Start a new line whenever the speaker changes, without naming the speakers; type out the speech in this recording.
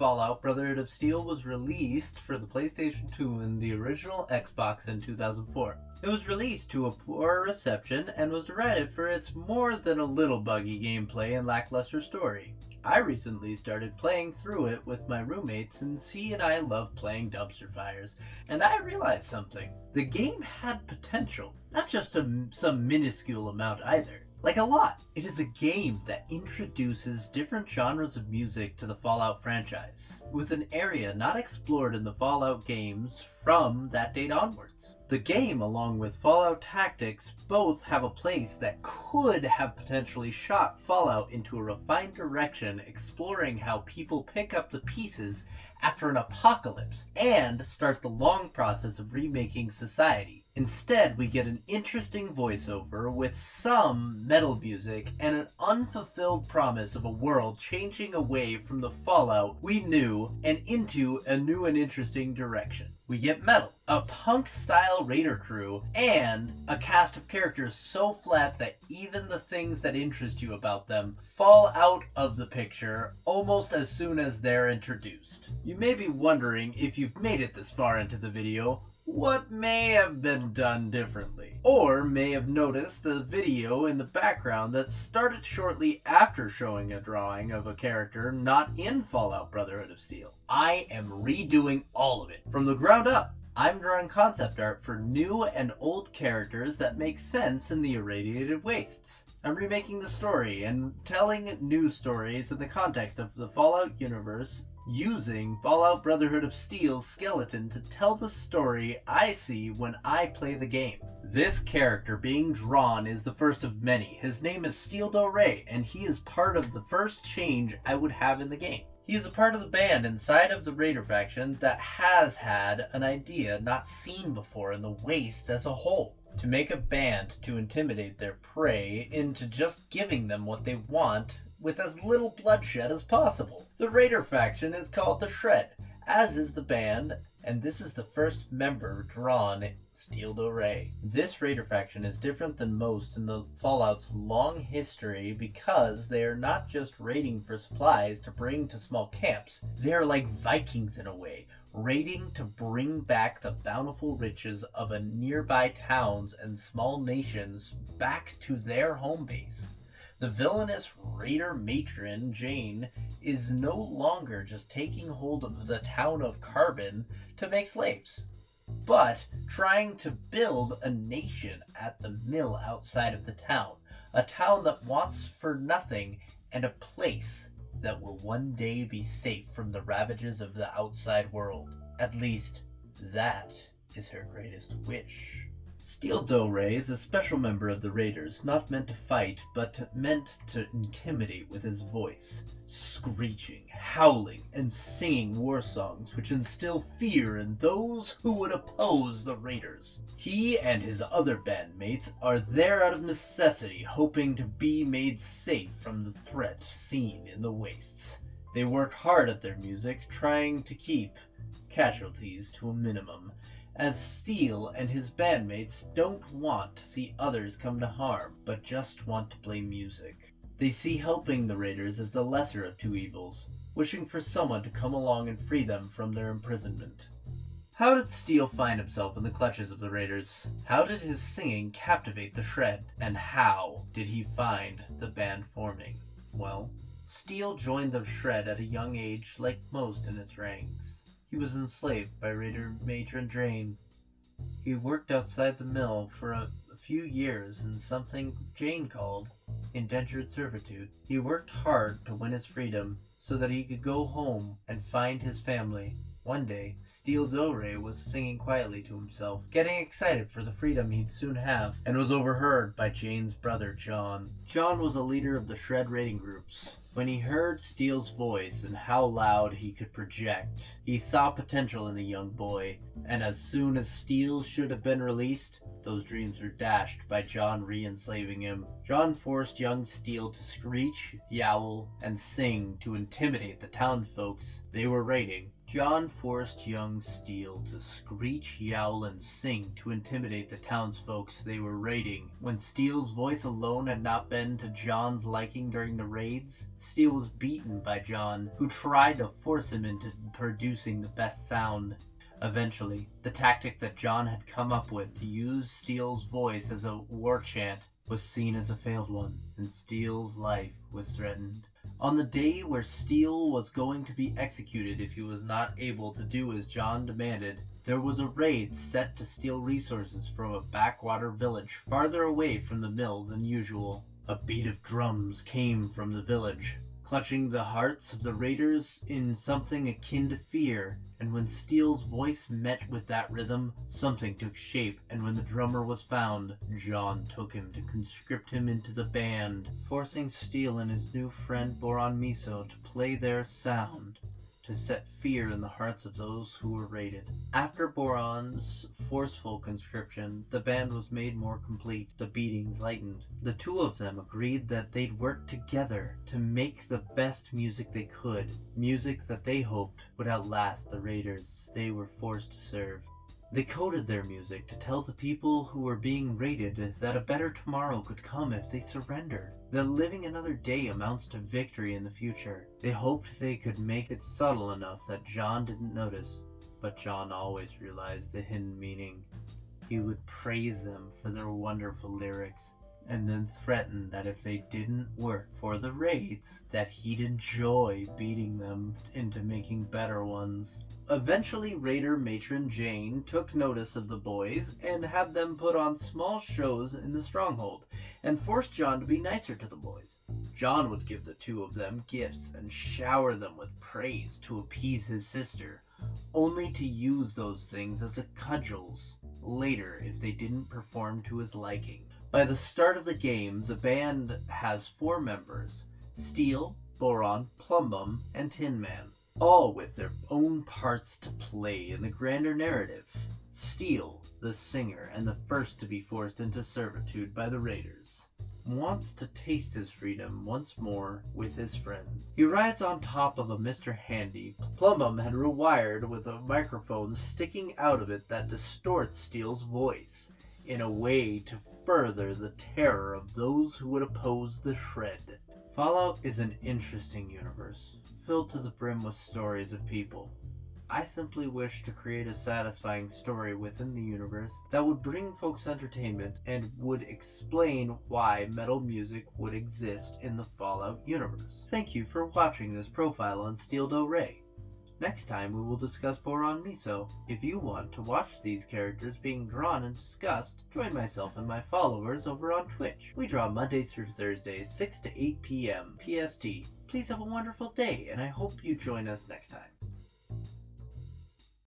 Fallout Brotherhood of Steel was released for the PlayStation 2 and the original Xbox in 2004. It was released to a poor reception and was derided for its more than a little buggy gameplay and lackluster story. I recently started playing through it with my roommates, and he and I love playing dumpster fires, and I realized something. The game had potential, not just some minuscule amount either. Like a lot. It is a game that introduces different genres of music to the Fallout franchise, with an area not explored in the Fallout games from that date onwards. The game, along with Fallout Tactics, both have a place that could have potentially shot Fallout into a refined direction, exploring how people pick up the pieces after an apocalypse and start the long process of remaking society. Instead, we get an interesting voiceover with some metal music and an unfulfilled promise of a world changing away from the Fallout we knew and into a new and interesting direction. We get metal, a punk-style raider crew, and a cast of characters so flat that even the things that interest you about them fall out of the picture almost as soon as they're introduced. You may be wondering, if you've made it this far into the video, what may have been done differently, or may have noticed the video in the background that started shortly after showing a drawing of a character not in Fallout Brotherhood of Steel. I am redoing all of it from the ground up. I'm drawing concept art for new and old characters that make sense in the irradiated wastes. I'm remaking the story and telling new stories in the context of the Fallout universe, using Fallout Brotherhood of Steel's skeleton to tell the story I see when I play the game. This character being drawn is the first of many. His name is Steel Do Rey, and he is part of the first change I would have in the game. He is a part of the band inside of the Raider faction that has had an idea not seen before in the Wastes as a whole. To make a band to intimidate their prey into just giving them what they want with as little bloodshed as possible. The Raider faction is called the Shred, as is the band, and this is the first member drawn, Steel Do Rey. This Raider faction is different than most in the Fallout's long history because they are not just raiding for supplies to bring to small camps. They are like Vikings in a way, raiding to bring back the bountiful riches of a nearby towns and small nations back to their home base. The villainous raider matron, Jane, is no longer just taking hold of the town of Carbon to make slaves, but trying to build a nation at the mill outside of the town, a town that wants for nothing and a place that will one day be safe from the ravages of the outside world. At least, that is her greatest wish. Steel Do Rey is a special member of the Raiders, not meant to fight, but meant to intimidate with his voice, screeching, howling, and singing war songs which instill fear in those who would oppose the Raiders. He and his other bandmates are there out of necessity, hoping to be made safe from the threat seen in the Wastes. They work hard at their music, trying to keep casualties to a minimum, as Steel and his bandmates don't want to see others come to harm, but just want to play music. They see helping the Raiders as the lesser of two evils, wishing for someone to come along and free them from their imprisonment. How did Steel find himself in the clutches of the Raiders? How did his singing captivate the Shred? And how did he find the band forming? Well, Steel joined the Shred at a young age, like most in its ranks. He was enslaved by Raider Matron Jane. He worked outside the mill for a few years in something Jane called indentured servitude. He worked hard to win his freedom so that he could go home and find his family. One day, Steel Do Rey was singing quietly to himself, getting excited for the freedom he'd soon have, and was overheard by Jane's brother, John. John was a leader of the Shred raiding groups. When he heard Steel's voice and how loud he could project, he saw potential in the young boy, and as soon as Steel should have been released, those dreams were dashed by John re-enslaving him. John forced young Steel to screech, yowl, and sing to intimidate the town folks they were raiding. John forced young Steele to screech, yowl, and sing to intimidate the townsfolk they were raiding. When Steele's voice alone had not been to John's liking during the raids, Steele was beaten by John, who tried to force him into producing the best sound. Eventually, the tactic that John had come up with to use Steele's voice as a war chant was seen as a failed one, and Steele's life was threatened. On the day where Steele was going to be executed if he was not able to do as John demanded, there was a raid set to steal resources from a backwater village farther away from the mill than usual. A beat of drums came from the village, clutching the hearts of the raiders in something akin to fear, and when Steele's voice met with that rhythm, something took shape, and when the drummer was found, John took him to conscript him into the band, forcing Steele and his new friend Boron Miso to play their sound, to set fear in the hearts of those who were raided. After Boron's forceful conscription, the band was made more complete, the beatings lightened. The two of them agreed that they'd work together to make the best music they could, music that they hoped would outlast the raiders they were forced to serve. They coded their music to tell the people who were being raided that a better tomorrow could come if they surrendered, that living another day amounts to victory in the future. They hoped they could make it subtle enough that John didn't notice, but John always realized the hidden meaning. He would praise them for their wonderful lyrics, and then threaten that if they didn't work for the raids, that he'd enjoy beating them into making better ones. Eventually, Raider Matron Jane took notice of the boys and had them put on small shows in the stronghold, and forced John to be nicer to the boys. John would give the two of them gifts and shower them with praise to appease his sister, only to use those things as cudgels later if they didn't perform to his liking. By the start of the game, the band has 4 members: Steele, Boron, Plumbum, and Tin Man, all with their own parts to play in the grander narrative. Steele, the singer and the first to be forced into servitude by the raiders, wants to taste his freedom once more with his friends. He rides on top of a Mr. Handy Plumbum had rewired with a microphone sticking out of it that distorts Steele's voice in a way to further the terror of those who would oppose the shred. Fallout is an interesting universe, filled to the brim with stories of people. I simply wish to create a satisfying story within the universe that would bring folks entertainment and would explain why metal music would exist in the Fallout universe. Thank you for watching this profile on Steel Do Rey. Next time we will discuss Boron Miso. If you want to watch these characters being drawn and discussed, join myself and my followers over on Twitch. We draw Mondays through Thursdays, 6 to 8 p.m. PST. Please have a wonderful day, and I hope you join us next time.